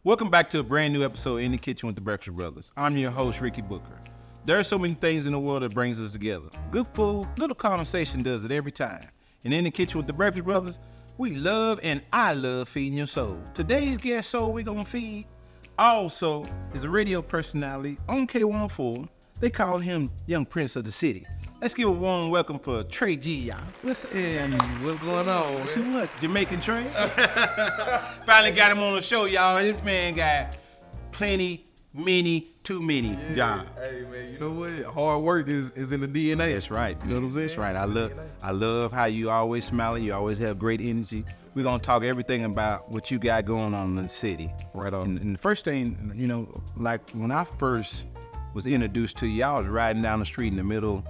Welcome back to a brand new episode In the Kitchen with the Breakfast Brothers. I'm your host, Ricky Booker. There are so many things in the world that brings us together. Good food, little conversation does it every time. And In the Kitchen with the Breakfast Brothers, we love and I love feeding your soul. Today's guest soul we're gonna feed also is a radio personality on K104. They call him Young Prince of the City. Let's give a warm welcome for Tre-G, y'all. What's going on, man? Too much. Jamaican Tre. Finally got him on the show, y'all. This man got too many jobs. Hey, man, you know what? Hard work is in the DNA. That's right. You know what I'm saying? That's right. I love how you always smiling. You always have great energy. We're going to talk everything about what you got going on in the city. Right on. And the first thing, you know, like when I first was introduced to you, I was riding down the street in the middle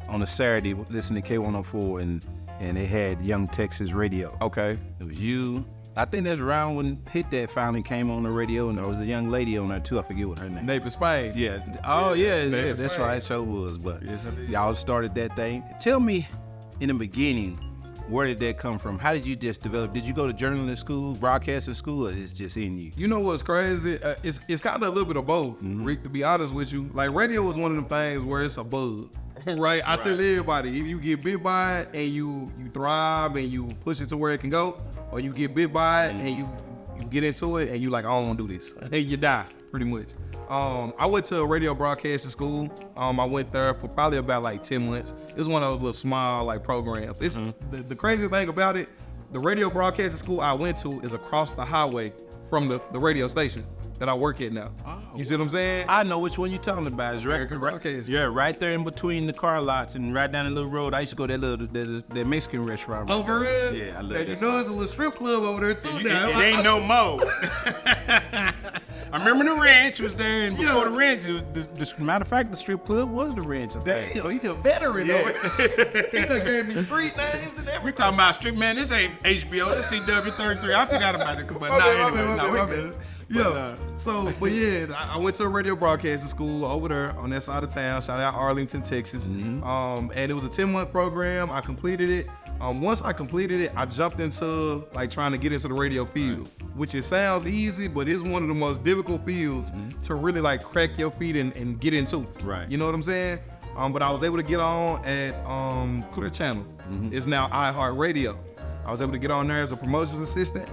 on a Saturday listening to K104 and they had Young Texas Radio. Okay. It was you. I think that's around when Hit That finally came on the radio, and there was a young lady on there too. I forget what her name. Neighbor Spain. Yeah. Oh yeah, Neighbor that's Spain. right. So was. But Yes, indeed. y'all started that thing. Tell me, in the beginning, where did that come from? How did you just develop? Did you go to journalism school, broadcasting school, or it's just in you? You know what's crazy? It's kind of a little bit of both, Rick, to be honest with you. Like, radio is one of them things where it's a bug, right? I tell everybody, if you get bit by it and you thrive and you push it to where it can go, or you get bit by it and you get into it and you like, I don't want to do this, and you die, pretty much. I went to a radio broadcasting school. I went there for probably about like 10 months. It was one of those little small like programs. It's the crazy thing about it, the radio broadcasting school I went to is across the highway from the radio station that I work at now. Oh, You see what I'm saying? I know which one you're talking about. It's American Broadcast. Yeah, right there in between the car lots and right down the little road. I used to go to that Mexican restaurant. Oh, for real? Yeah, I love And that. you know, it's a little strip club over there too It, now. it ain't no more. I remember the ranch was there, and before Yeah. the ranch, matter of fact, the strip club was the ranch. I think. Damn, he's a veteran Yeah. over there. He done gave me street names and everything. We talking about strip, man. This ain't HBO. This CW33. I forgot about it, but My nah, bad, anyway, my no, bad, we my good. bad. But, But yeah, I went to a radio broadcasting school over there on that side of town. Shout out Arlington, Texas. And it was a 10-month program. I completed it. Once I completed it, I jumped into like trying to get into the radio field, which it sounds easy, but it's one of the most difficult fields to really like crack your feet and get into. Right. You know what I'm saying? But I was able to get on at Clear Channel. It's now iHeartRadio. I was able to get on there as a promotions assistant.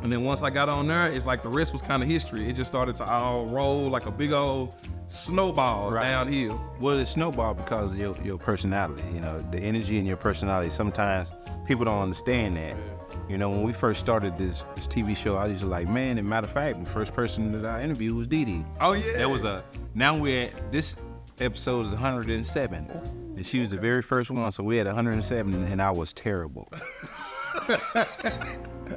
And then once I got on there, it's like the rest was kind of history. It just started to all roll like a big old snowball downhill. Well, it's snowball because of your personality, you know, the energy in your personality. Sometimes people don't understand that. You know, when we first started this TV show, I was just like, man, as a matter of fact, the first person that I interviewed was Dee Dee. Oh, yeah. Now we're at, this episode is 107. And she was the very first one, so we had 107, and I was terrible.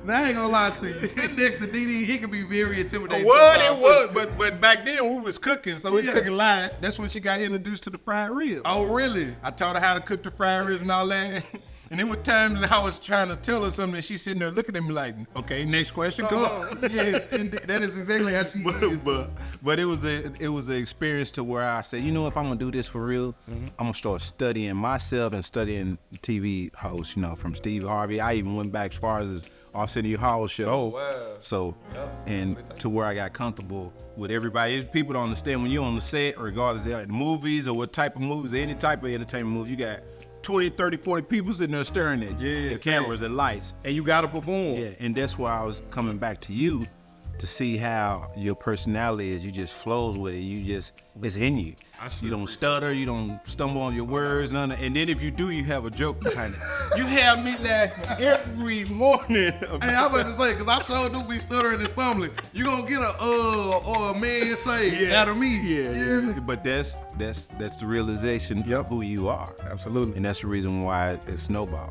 Now, I ain't gonna lie to you. Sitting next to Dee Dee, he can be very intimidating. It was, but back then we was cooking, so we was Yeah. cooking live. That's when she got introduced to the fried ribs. Oh, really? I taught her how to cook the fried ribs and all that. And there were times that I was trying to tell her something, and she's sitting there looking at me like, okay, next question, come on. Yeah, that is exactly how she is. But it was an experience to where I said, you know, if I'm gonna do this for real, I'm gonna start studying myself and studying TV hosts, you know, from Steve Harvey. I even went back as far as Arsenio Hall show. Oh, wow. So, and to where I got comfortable with everybody. People don't understand when you're on the set, regardless of the movies or what type of movies, any type of entertainment movie, you got 20, 30, 40 people sitting there staring at you. The cameras and lights. And you gotta perform. Yeah, and that's why I was coming back to you to see how your personality is. You just flows with it. It's in you. You don't stutter. You don't stumble on your words. None of, and then if you do, you have a joke behind it. You have me laughing every morning. Hey, I was about to say, because I sure do be stuttering and stumbling. You gonna get or a man say out of me. Yeah. But that's the realization of who you are. Absolutely. And that's the reason why it snowballed.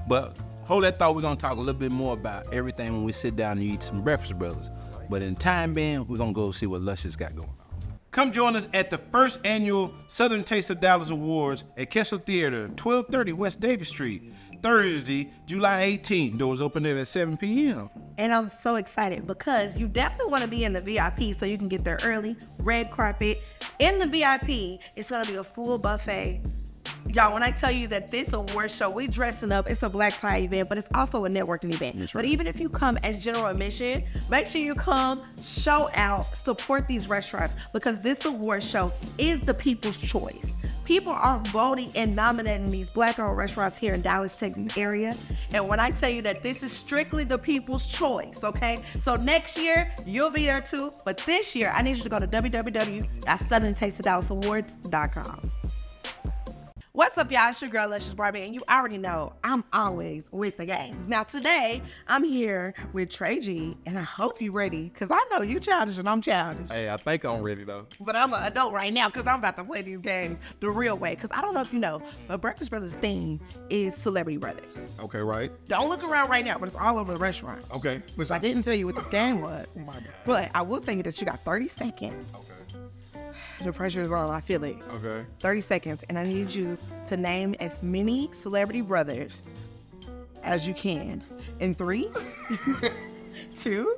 But hold that thought. We're gonna talk a little bit more about everything when we sit down and eat some Breakfast Brothers. But in time being, we're gonna go see what Luscious got going on. Come join us at the first annual Southern Taste of Dallas Awards at Kessel Theater, 1230 West Davis Street, Thursday, July 18th. Doors open there at 7 p.m. And I'm so excited because you definitely want to be in the VIP so you can get there early. Red carpet. In the VIP, it's going to be a full buffet. Y'all, when I tell you that this award show, we dressing up, it's a black tie event, but it's also a networking event. That's But right. even if you come as general admission, make sure you come, show out, support these restaurants, because this award show is the people's choice. People are voting and nominating these black-owned restaurants here in Dallas, Texas area. And when I tell you that this is strictly the people's choice, okay? So next year, you'll be there too. But this year, I need you to go to www.southerntasteofdallasawards.com. What's up, y'all? It's your girl, Luscious Barbie, and you already know I'm always with the games. Now, today, I'm here with Tre-G, and I hope you ready, because I know you childish and I'm childish. Hey, I think I'm ready though. But I'm an adult right now, because I'm about to play these games the real way. Because I don't know if you know, but Breakfast Brothers' theme is Celebrity Brothers. Okay, right? Don't look around right now, but it's all over the restaurant. Okay. Which I didn't tell you what this game was. Oh my God. But I will tell you that you got 30 seconds. Okay. The pressure is on, I feel it. Okay. 30 seconds, and I need you to name as many celebrity brothers as you can. In 3, 2,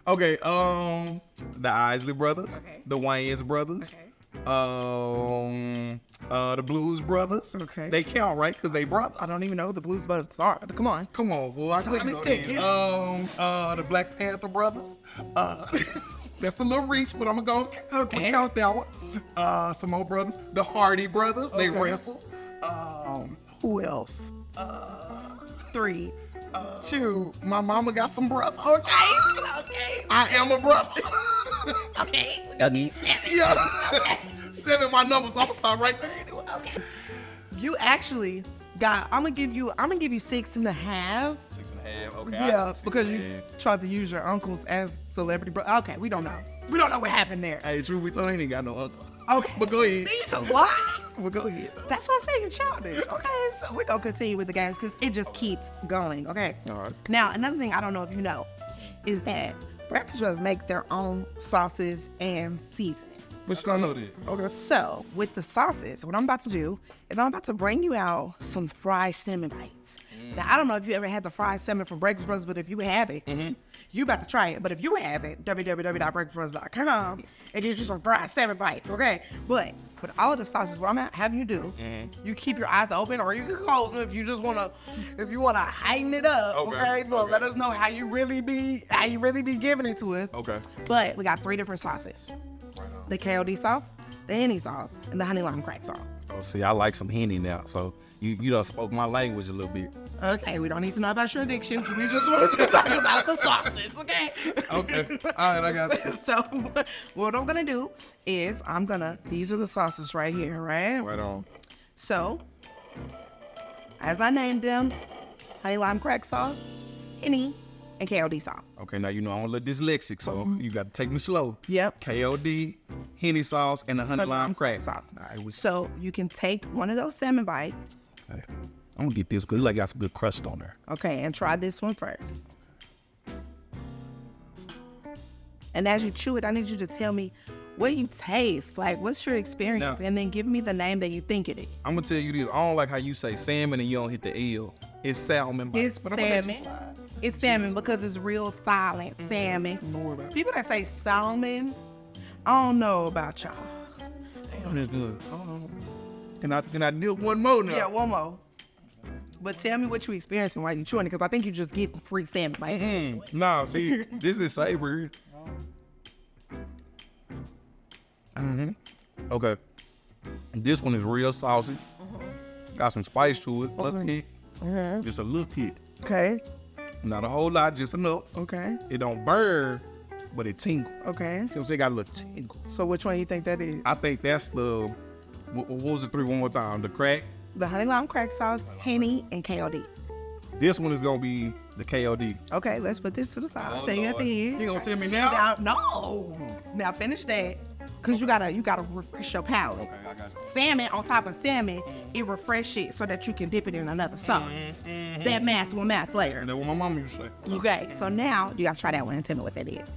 Okay, the Isley brothers, Okay. the Wayans brothers, the Blues brothers. Okay. They count, right? Because they brothers. I don't even know who the Blues Brothers are. Come on. Come on, fool. I couldn't Let's know take that. The Black Panther brothers. That's a little reach, but I'm gonna Okay. count that one. Some more brothers. The Hardy brothers. They Okay. wrestle. Who else? 3, 2. My mama got some brothers. Okay. I am a brother. Okay. Yeah. 7 my number, so I'm gonna start right there anyway. Okay. You actually got. I'm gonna give you 6.5. 6.5. Okay. Yeah, because you tried to use your uncles as celebrity bro. Okay, we don't know. We don't know what happened there. Hey, truth be told, I ain't got no uncle. Okay. But go ahead. See, so what? But go ahead. That's what I'm saying. You're childish. Okay, so we're gonna continue with the games because it just keeps going. Okay. All right. Now, another thing I don't know if you know is that Breakfast Brothers make their own sauces and seasonings. But you don't know that. Okay. So, with the sauces, what I'm about to do is I'm about to bring you out some fried salmon bites. Now, I don't know if you ever had the fried salmon from Breakfast Brothers, but if you have it, you about to try it. But if you have it, www.breakfastbrothers.com, it gives you some fried salmon bites, okay? But with all of the sauces, what I'm having you do, you keep your eyes open, or you can close them if you just wanna, heighten it up, okay? Well, let us know how you really be giving it to us. Okay. But we got 3 different sauces. The KOD sauce, the Henny sauce, and the honey lime crack sauce. Oh, see, I like some Henny now, so you done spoke my language a little bit. Okay, we don't need to know about your addiction. We just want to talk about the sauces, okay? Okay. All right, I got it. So what I'm gonna do is these are the sauces right here, right? Right on. So, as I named them, honey lime crack sauce, Henny, and KOD sauce. Okay, now you know I'm a little dyslexic, so you got to take me slow. Yep. KOD, Henny sauce, and the honey lime crack sauce. All right, So you can take one of those salmon bites, Okay. I'm gonna get this because it like got some good crust on there. okay, and try this one first. And as you chew it, I need you to tell me what you taste. Like, what's your experience? Now- And then give me the name that you think it is. I'm gonna tell you this. I don't like how you say salmon and you don't hit the L. It's salmon bites. It's but I'm gonna let you salmon. slide. It's salmon because it's real silent salmon. Don't worry about it. People that say salmon, I don't know about y'all. Damn, that's good. Can I do one more now? Yeah, one more. But tell me what you experiencing while you chewing it, because I think you just get free salmon. Like, Nah, see, this is savory. Okay. This one is real saucy. Got some spice to it. Little hit. Just a little hit. okay, Not a whole lot, just enough. okay, It don't burn, but it tingle. okay. See what I'm saying? Got a little tingle. So which one you think that is? I think that's the, what was the 3 one more time? The crack. The honey lime crack sauce, Henny, and KOD. This one is gonna be the KOD. Okay, let's put this to the side. I'll tell you at the end. You gonna tell me now? Now, no. Now finish that, cause you gotta refresh your palate. Okay, I got you. Salmon on top of salmon, it refresh it so that you can dip it in another sauce. That math will math later. And that's what my mama used to say. Okay, so now you gotta try that one and tell me what that is.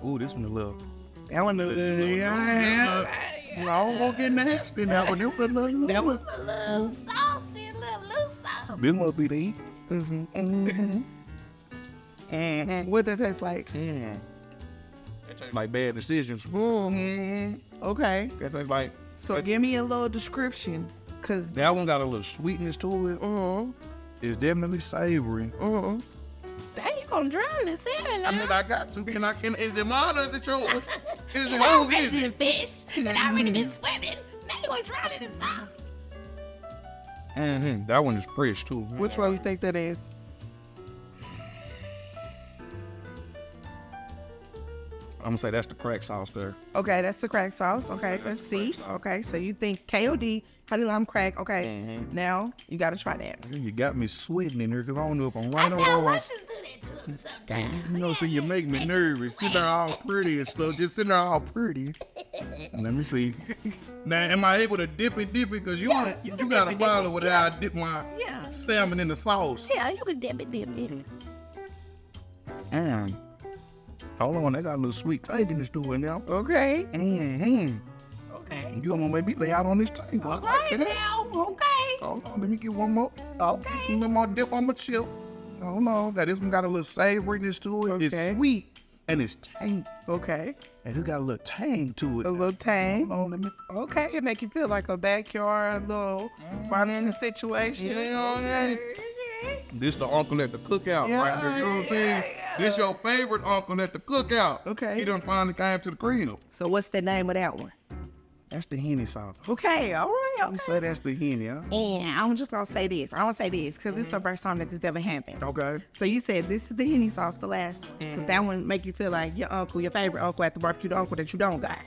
Ooh, this one a little. That one, I don't gonna get nasty now, but that one a little. that one. A little saucy, a little loose sauce. This must be the heat. What does that taste like? That tastes like bad decisions. Okay. That tastes like So give me a little description, cause That one got a little sweetness to it. It's definitely savory. Dang, you gonna drown in salmon now. I mean, I got to. Is it mine or is it yours? Is it I'm yours? Is raising it? fish that I already been swimming. Now you gonna drown in the sauce. That one is fresh too. which one you think that is? I'm gonna say that's the crack sauce there. Okay, that's the crack sauce. Okay, let's see. Okay, so you think KOD, honey lime crack. Okay, now you gotta try that. You got me sweating in here because I don't know if I'm I right or know wrong. Russians do that to them sometimes. You know, so you make me nervous. Sit there all pretty and stuff. Just sitting there all pretty. Let me see. Now, am I able to dip it? Because you got a problem with how I dip my salmon in the sauce. Yeah, you can dip it. Hold on, they got a little sweet taginess to it now. Okay. Okay. You gonna make me lay out on this table? All right now. Okay. Hold on, let me get one more. Okay. A little more dip on my chip. Hold on, now this one got a little savoriness to it. Okay. It's sweet and it's tangy. Okay. And it got a little tang to it. A little tang. Hold on, let me. Okay, it make you feel like a backyard little farming situation. This the uncle at the cookout Yeah, right here. You know what I'm saying? This your favorite uncle at the cookout. Okay. He done finally came to the crib. So what's the name of that one? That's the Henny sauce. Okay, all right. Let me say that's the Henny, huh? And I'm just gonna say this. I'm gonna say this because it's the first time that this ever happened. Okay. So you said this is the Henny sauce, the last one, because that one make you feel like your uncle, your favorite uncle at the barbecue, the uncle that you don't got.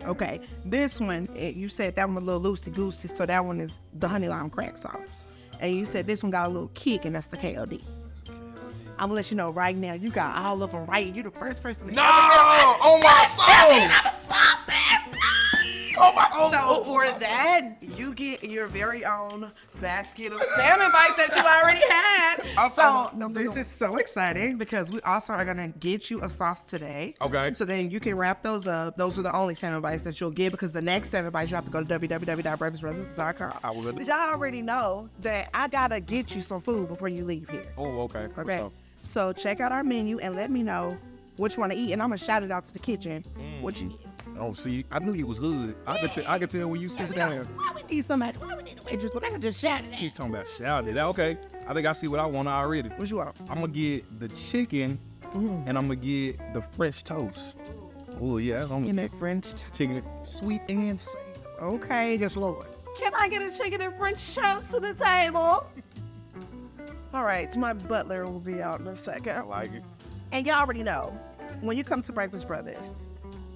Okay. This one, you said that one a little loosey goosey, so that one is the honey lime crack sauce. And you said this one got a little kick, and that's the KOD. I'm gonna let you know right now, you got all of them right. You the first person. No! On my soul! Oh my So for that, you get your very own basket of salmon bites that you already had. So this is so exciting because we also are gonna get you a sauce today. Okay. So then you can wrap those up. Those are the only salmon bites that you'll get because the next salmon bites you have to go to www.breakfastbrothers.com. I will. But y'all already know that I gotta get you some food before you leave here. Oh, okay. Okay. So check out our menu and let me know what you want to eat, and I'm gonna shout it out to the kitchen. What you need. Oh, see, I knew you was good. I could tell when you sit down. Why we need somebody? Why we need a waitress? Well, I can just shout it You out. talking about shouted. Okay. I think I see what I want already. What you want? I'm gonna get the chicken and I'm gonna get the fresh toast. Oh yeah, I'm Chicken and French. chicken, sweet and savory. Okay. Yes, Lord. Can I get a chicken and French toast to the table? All right, my butler will be out in a second. I like it. And y'all already know, when you come to Breakfast Brothers,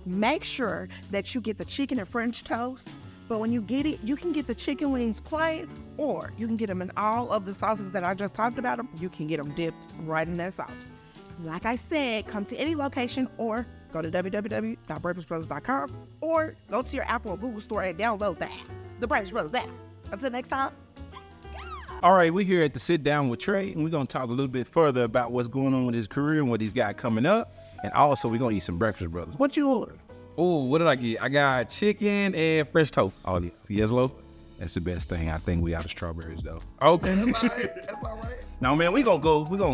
make sure that you get the chicken and French toast. But when you get it, you can get the chicken wings plain, or you can get them in all of the sauces that I just talked about. You can get them dipped right in that sauce. Like I said, come to any location or go to www.breakfastbrothers.com or go to your Apple or Google store and download the app, the Breakfast Brothers app. Until next time. All right, we're here at the Sit Down with Trey, and we're going to talk a little bit further about what's going on with his career and what he's got coming up. And also, we're going to eat some Breakfast Brothers. What you order? Oh, what did I get? I got chicken and fresh toast. Oh, yes, Lo? That's the best thing. I think we got the strawberries, though. Okay. That's all right. Now, man, we're gonna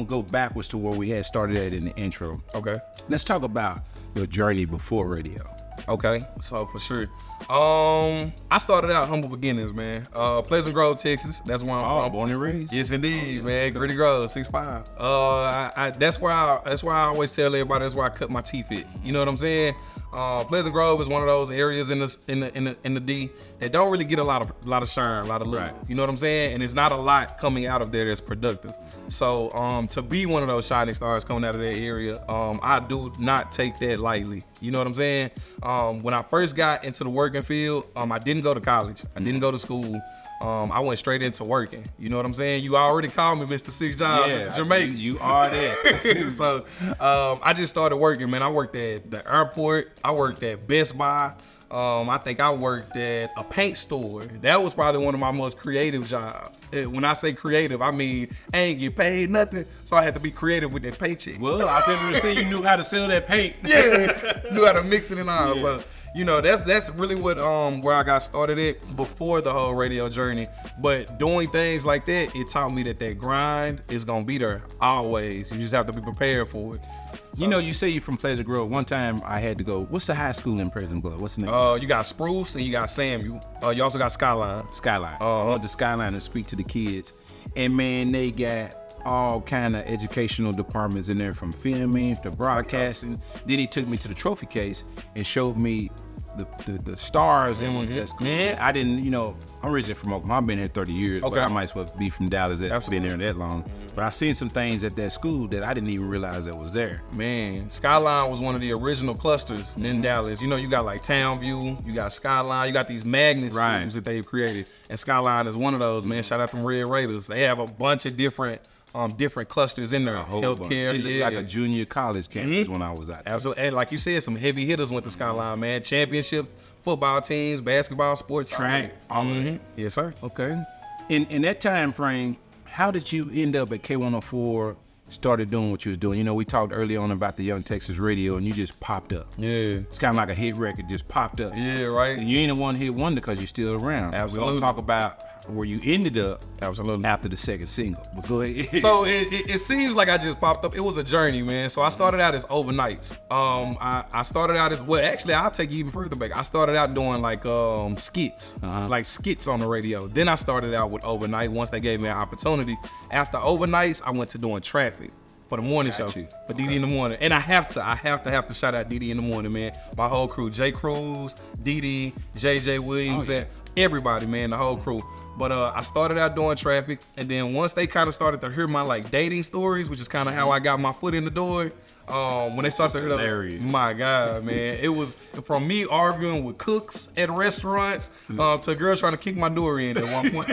go backwards to where we had started at in the intro. Okay. Let's talk about your journey before radio. Okay, so for sure. I started out humble beginnings, man. Pleasant Grove, Texas. That's where I'm from. Born and raised? Yes, indeed, man. Gritty Grove, 6'5". That's where I always tell everybody. That's where I cut my teeth at. You know what I'm saying? Pleasant Grove is one of those areas in the D that don't really get a lot of shine, a lot of love. Right. You know what I'm saying? And there's not a lot coming out of there that's productive. So to be one of those shining stars coming out of that area, I do not take that lightly. You know what I'm saying? When I first got into the working field, I didn't go to college. I didn't go to school. I went straight into working. You know what I'm saying? You already called me Mr. Six Job, Mr. Jamaica. You are that. So I just started working, man. I worked at the airport. I worked at Best Buy. I think I worked at a paint store. That was probably one of my most creative jobs. When I say creative, I mean I ain't get paid nothing, so I had to be creative with that paycheck. Well, I think you knew how to sell that paint. Yeah, knew how to mix it and all. Yeah. So you know, that's really what where I got started at before the whole radio journey. But doing things like that, it taught me that grind is gonna be there always. You just have to be prepared for it. You know, you say you're from Pleasant Grove. One time I had to go. What's the high school in Pleasant Grove? What's the name? You got Spruce and you got Samuel. You also got Skyline. Skyline. I went to Skyline to speak to the kids, and man, they got all kind of educational departments in there, from filming to broadcasting. Then he took me to the trophy case and showed me the stars and went to that school. I didn't, you know, I'm originally from Oklahoma. I've been here 30 years, but I might as well be from Dallas. I've been there that long. But I seen some things at that school that I didn't even realize that was there. Man, Skyline was one of the original clusters in Dallas. You know, you got like Townview, you got Skyline, you got these magnet schools that they've created. And Skyline is one of those, man. Shout out to Red Raiders. They have a bunch of different clusters in there. Healthcare, like a junior college campus when I was out there. Absolutely. And like you said, some heavy hitters went to Skyline, man. Championship football teams, basketball, sports, track. Yes, sir. Okay. In that time frame, how did you end up at K104, started doing what you was doing? You know, we talked early on about the Young Texas Radio, and you just popped up. Yeah. It's kind of like a hit record, just popped up. Yeah, right. And you ain't a one-hit wonder because you're still around. Absolutely. We're gonna talk about where you ended up. Absolutely. After the second single. But go ahead. So it seems like I just popped up. It was a journey, man. So I started out as overnights. I started out as, well, actually, I'll take you even further back. I started out doing like skits, like skits on the radio. Then I started out with overnight once they gave me an opportunity. After overnights, I went to doing traffic for the morning show, for DD in the morning. And I have to shout out DD in the morning, man. My whole crew, J. Cruz, DD, JJ Williams, and everybody, man, the whole crew. But I started out doing traffic, and then once they kind of started to hear my like dating stories, which is kind of how I got my foot in the door. When they started to hear, my God, man, it was from me arguing with cooks at restaurants to a girl trying to kick my door in at one point.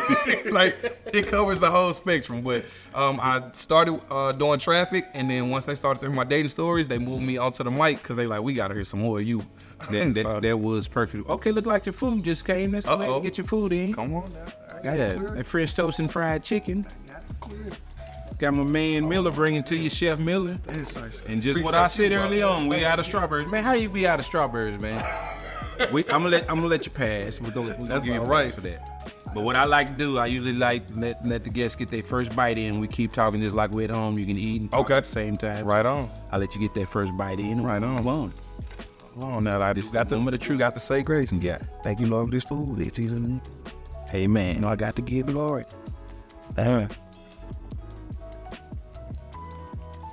Like, it covers the whole spectrum. But I started doing traffic, and then once they started to hear my dating stories, they moved me onto the mic because they like, we gotta hear some more of you. That was perfect. Okay, look like your food just came. Let's go ahead and get your food in. Come on now. Got a French toast and fried chicken. Got my man Miller bringing to you, Chef Miller. And just what I said early on, we out of strawberries. Man, how you be out of strawberries, man? I'm gonna let you pass. We're gonna give you a right for that. But what I like to do, I usually like let the guests get their first bite in. We keep talking just like we're at home. You can eat and talk at the same time. Right on. I let you get that first bite in. Right on. Come on. Come on now. I just got the moment of truth. Got to say grace and thank you, Lord, for this food. In Jesus' name. Hey man, you know I got to give glory.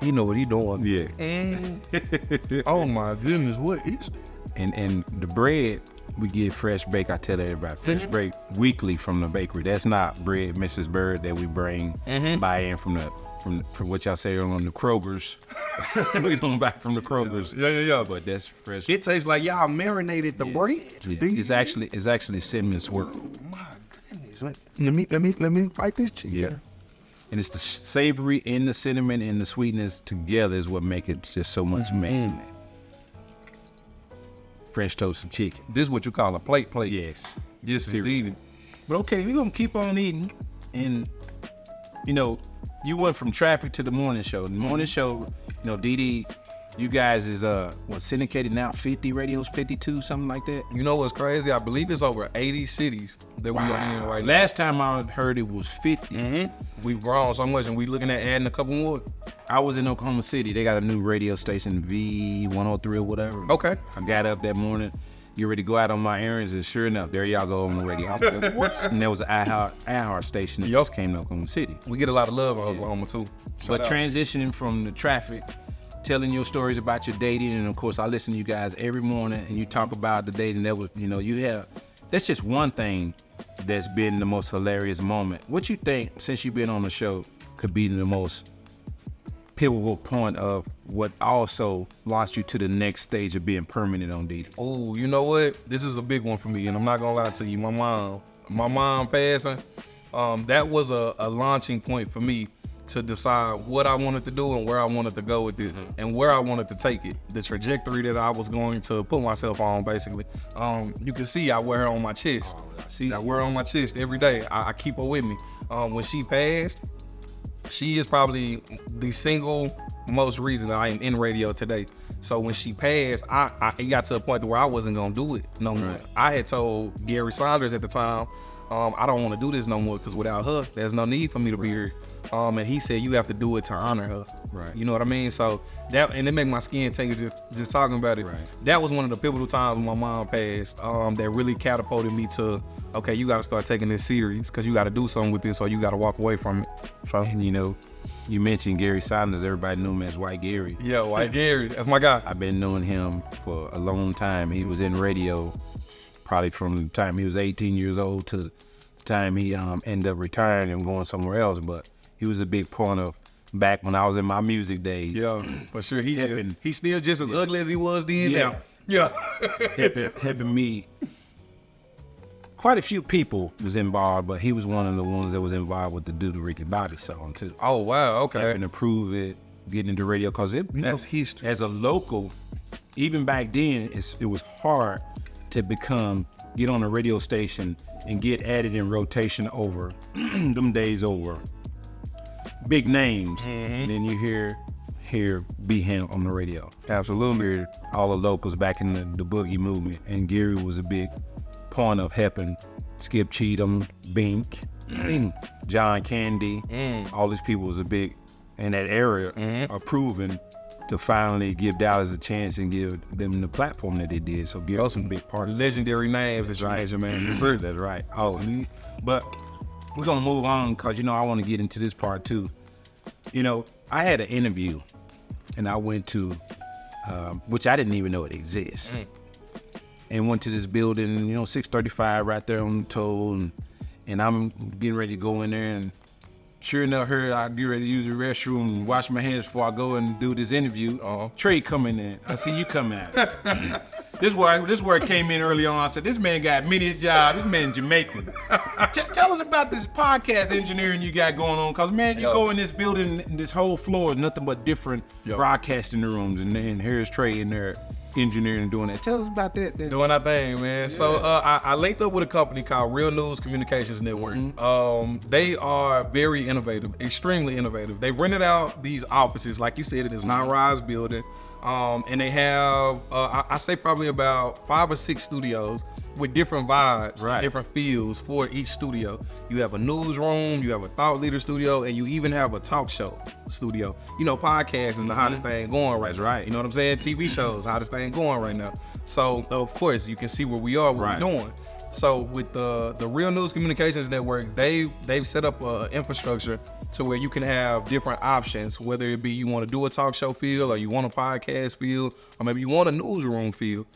He know what he doing. Yeah. Oh my goodness, what is it? And the bread we get fresh bake. I tell everybody fresh bake weekly from the bakery. That's not bread, Mrs. Bird, that we bring buy in from what y'all say on the Kroger's. We don't buy from the Kroger's. Yeah. But that's fresh. It tastes like y'all marinated the bread. Yeah. It's actually cinnamon swirl. My goodness. Let me bite this chicken. Yeah. And it's the savory and the cinnamon and the sweetness together is what make it just so much man. French toast and chicken. This is what you call a plate. Yes. Yes, indeed. But okay, we're gonna keep on eating. And you know, you went from traffic to the morning show. The morning show, you know, DD, you guys is syndicated now, 50 radios, 52, something like that. You know what's crazy? I believe it's over 80 cities that we are in right now. Last time I heard it was 50. We've grown so much, and we looking at adding a couple more. I was in Oklahoma City. They got a new radio station, V103 or whatever. Okay. I got up that morning, get ready to go out on my errands, and sure enough, there y'all go on the radio. I was like, what? And there was an iHeart station that just came to Oklahoma City. We get a lot of love in Oklahoma too. But transitioning from the traffic, telling your stories about your dating, and of course I listen to you guys every morning, and you talk about the dating. That was, you know, that's just one thing that's been the most hilarious moment. What you think, since you've been on the show, could be the most pivotal point of what also launched you to the next stage of being permanent on DD? Oh, you know what? This is a big one for me, and I'm not gonna lie to you. My mom passing, that was a launching point for me to decide what I wanted to do and where I wanted to go with this and where I wanted to take it. The trajectory that I was going to put myself on, basically. You can see I wear her on my chest. I wear her on my chest every day. I keep her with me. When she passed, she is probably the single most reason I am in radio today. So when she passed, it got to a point where I wasn't gonna do it no more. Right. I had told Gary Saunders at the time, I don't want to do this no more because without her, there's no need for me to be here. And he said you have to do it to honor her. Right. You know what I mean? So that, and it make my skin tingle just talking about it. Right. That was one of the pivotal times when my mom passed. That really catapulted me to, okay, you got to start taking this serious because you got to do something with this or you got to walk away from it. And you know, you mentioned Gary Saunders. Everybody knew him as White Gary. Yeah, White Gary, that's my guy. I've been knowing him for a long time. He was in radio probably from the time he was 18 years old to the time he ended up retiring and going somewhere else. But he was a big part of back when I was in my music days. Yeah, for sure. He's still just as ugly as he was then. Yeah. Yeah. Helping me. Quite a few people was involved, but he was one of the ones that was involved with the Do the Ricky Bobby song too. Oh, wow, okay. Helping to prove it, getting into radio, because That's history. As a local, even back then, it was hard to get on a radio station and get added in rotation over them days over big names. And then you hear Be Him on the radio. Absolutely. Hear all the locals back in the boogie movement, and Gary was a big point of helping Skip Cheatham, Bink, John Candy. All these people was a big in that area are proven to finally give Dallas a chance and give them the platform that they did. So Gary was a big part. Legendary names that you mentioned, man. Yes, sir. That's right. Oh, but we're gonna move on because you know I want to get into this part too. You know, I had an interview, and I went to, which I didn't even know it exists, and went to this building, you know, 635 right there on the toll, and I'm getting ready to go in there, and sure enough, I get ready to use the restroom and wash my hands before I go and do this interview. Trey coming in. I see you coming out. This where it came in early on. I said, this man got many jobs. This man Jamaican. Tell us about this podcast engineering you got going on. Because, man, you go in this building, and this whole floor is nothing but different broadcasting rooms. And here's Trey in there engineering and doing that. Tell us about that. Doing our thing, man. Yeah. So I linked up with a company called Real News Communications Network. They are very innovative, extremely innovative. They rented out these offices, like you said, it is not Rise building. And they have, I say probably about 5 or 6 studios with different vibes, and different feels for each studio. You have a newsroom, you have a thought leader studio, and you even have a talk show studio. You know, podcast is the hottest thing going right now. Right. You know what I'm saying? TV shows, hottest thing going right now. So, of course, you can see where we are, what we're doing. So with the Real News Communications Network, they've set up an infrastructure to where you can have different options, whether it be you want to do a talk show feel, or you want a podcast feel, or maybe you want a newsroom feel.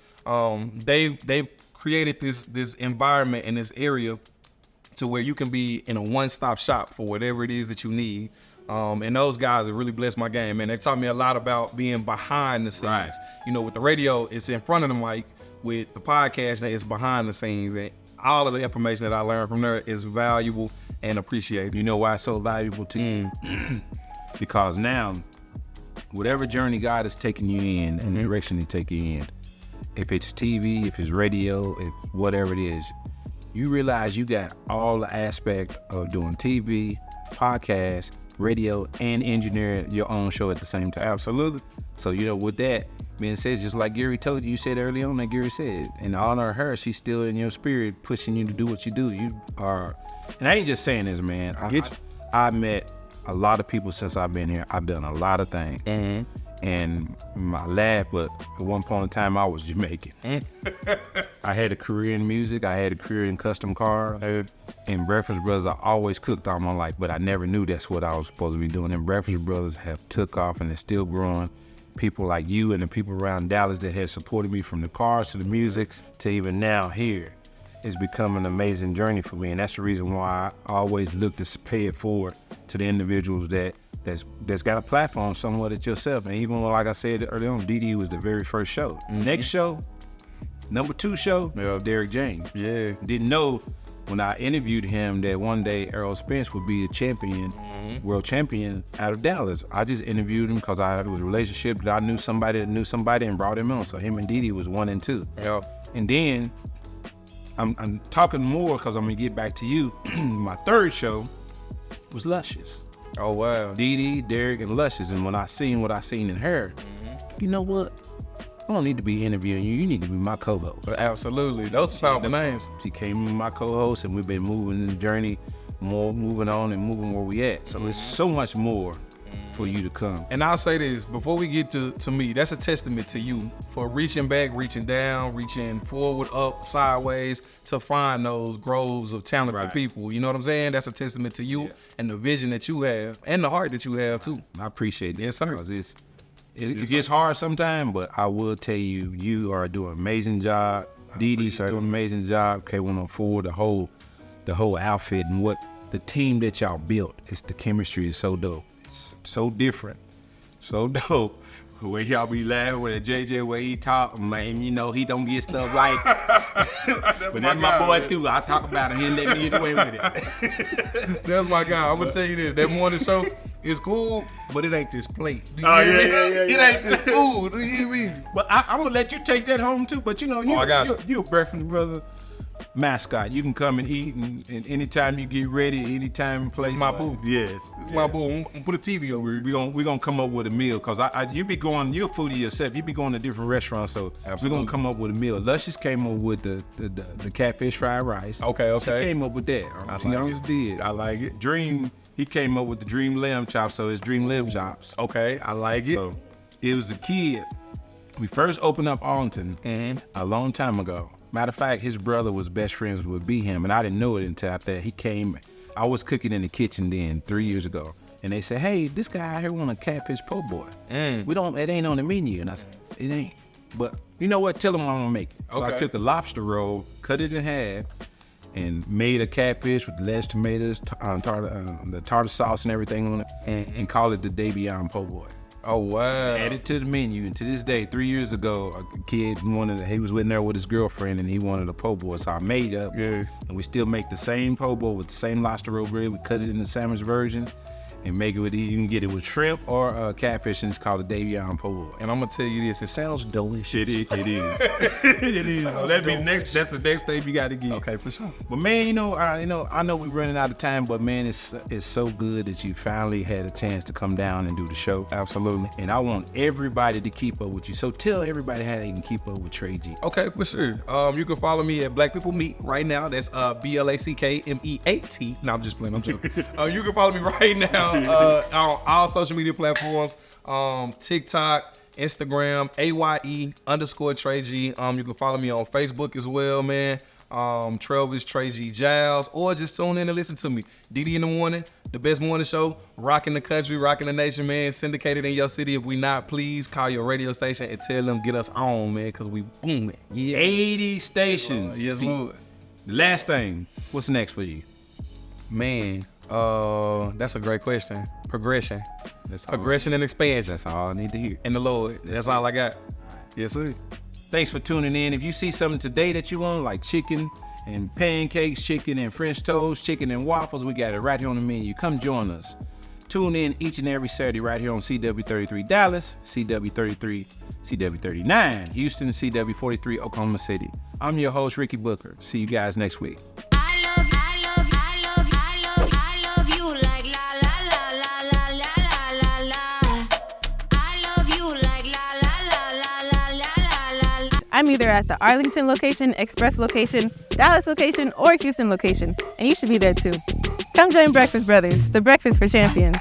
They've created this environment in this area to where you can be in a one-stop shop for whatever it is that you need. And those guys have really blessed my game, man. They taught me a lot about being behind the scenes. Right. You know, with the radio, it's in front of the mic. With the podcast, it's behind the scenes. And all of the information that I learned from there is valuable and appreciated. You know why it's so valuable to you? Because now, whatever journey God is taking you in and the direction He's taking you in, if it's TV, if it's radio, if whatever it is, you realize you got all the aspect of doing TV, podcast, radio, and engineering your own show at the same time. Absolutely. So, you know, with that being said, just like Gary told you, you said early on that Gary said, in honor of her, she's still in your spirit, pushing you to do what you do. You are, and I ain't just saying this, man. I met a lot of people since I've been here. I've done a lot of things. And my laugh, but at one point in time, I was Jamaican. I had a career in music. I had a career in custom cars. And Breakfast Brothers, I always cooked all my life, but I never knew that's what I was supposed to be doing. And Breakfast Brothers have took off, and it's still growing. People like you and the people around Dallas that have supported me from the cars to the music to even now here. It's become an amazing journey for me. And that's the reason why I always look to pay it forward to the individuals that's got a platform somewhat at yourself. And even like I said earlier on, DD was the very first show. Next show, number 2 show, Derek James. Yeah. Didn't know when I interviewed him that one day Errol Spence would be a champion, world champion out of Dallas. I just interviewed him because it was a relationship that I knew somebody that knew somebody and brought him on. So him and Didi was 1 and 2. Yeah. And then I'm talking more because I'm gonna get back to you. My 3rd show was Luscious. Oh, wow. Dee Dee, Derek, and Luscious. And when I seen what I seen in her, you know what? I don't need to be interviewing you. You need to be my co-host. Absolutely. Those are powerful names. She came in my co-host, and we've been moving the journey, moving on and moving where we at. So it's so much more for you to come. And I'll say this, before we get to me, that's a testament to you for reaching back, reaching down, reaching forward, up, sideways to find those groves of talented people. You know what I'm saying? That's a testament to you and the vision that you have and the heart that you have too. I appreciate that. Yes, sir. Because it gets hard sometimes, but I will tell you, you are doing an amazing job. Dee Dee's doing an amazing job. K104, the whole outfit and what the team that y'all built. The chemistry is so dope. It's so different, so dope. The way y'all be laughing with JJ, where he talk, man, you know, he don't get stuff right. But that's my boy too. I talk about it, he let me get away with it. That's my guy. I'm gonna tell you this, that morning show is cool, but it ain't this plate. Yeah. It ain't this food. Do you hear me? But I'm gonna let you take that home too. But you know, you're a Breakfast Brother mascot. You can come and eat, and anytime you get ready, anytime and place. It's my boo. Yes, it's my boo. I'm gonna put a TV over here. We're gonna come up with a meal, cause you be going, you're a foodie yourself. You be going to different restaurants, so we're gonna come up with a meal. Luscious came up with the catfish fried rice. Okay. She came up with that. She always did. I like it. Dream. He came up with the dream lamb chops, so it's dream lamb chops. Okay, I like it. So it was a kid. We first opened up Arlington a long time ago. Matter of fact, his brother was best friends with him, and I didn't know it until after he came. I was cooking in the kitchen then 3 years ago, and they said, "Hey, this guy out here want a catfish po' boy. It ain't on the menu." And I said, "It ain't." But you know what? Tell him I'm gonna make it. So I took a lobster roll, cut it in half, and made a catfish with lettuce, tomatoes, the tartar sauce and everything on it, and called it the Day Beyond po' boy. Oh, wow. Added to the menu, and to this day, 3 years ago, a kid he was in there with his girlfriend, and he wanted a po' boy, so I made it up. Yeah. And we still make the same po' boy with the same lobster roll bread. We cut it in the sandwich version, and make it with you can get it with shrimp or catfish, and it's called a Day Beyond po' boy. And I'm gonna tell you this, it sounds delicious. It is. It is. So that's the next thing we got to get. Okay, for sure. But man, I know we're running out of time, but man, it's so good that you finally had a chance to come down and do the show. Absolutely. And I want everybody to keep up with you. So tell everybody how they can keep up with Tre-G. Okay, for sure. You can follow me at Black People Meet right now. That's BLACKMEAT. No, I'm just playing. I'm joking. You can follow me right now on all social media platforms. TikTok, Instagram, AYE_Tre-G. You can follow me on Facebook as well, man. Trelvis, Tre-G, Giles, or just tune in and listen to me. Dee Dee in the morning, the best morning show, rocking the country, rocking the nation, man. Syndicated in your city. If we not, please call your radio station and tell them get us on, man, because we booming. Yeah. 80 stations. Yes, Lord. Last thing, what's next for you? Man, that's a great question. Progression. Progression and expansion. That's all I need to hear. And the Lord. That's all I got. Yes, sir. Thanks for tuning in. If you see something today that you want, like chicken and pancakes, chicken and French toast, chicken and waffles, we got it right here on the menu. Come join us. Tune in each and every Saturday right here on CW33 Dallas, CW33, CW39 Houston, CW43 Oklahoma City. I'm your host, Ricky Booker. See you guys next week. I'm either at the Arlington location, Express location, Dallas location, or Houston location, and you should be there too. Come join Breakfast Brothers, the breakfast for champions.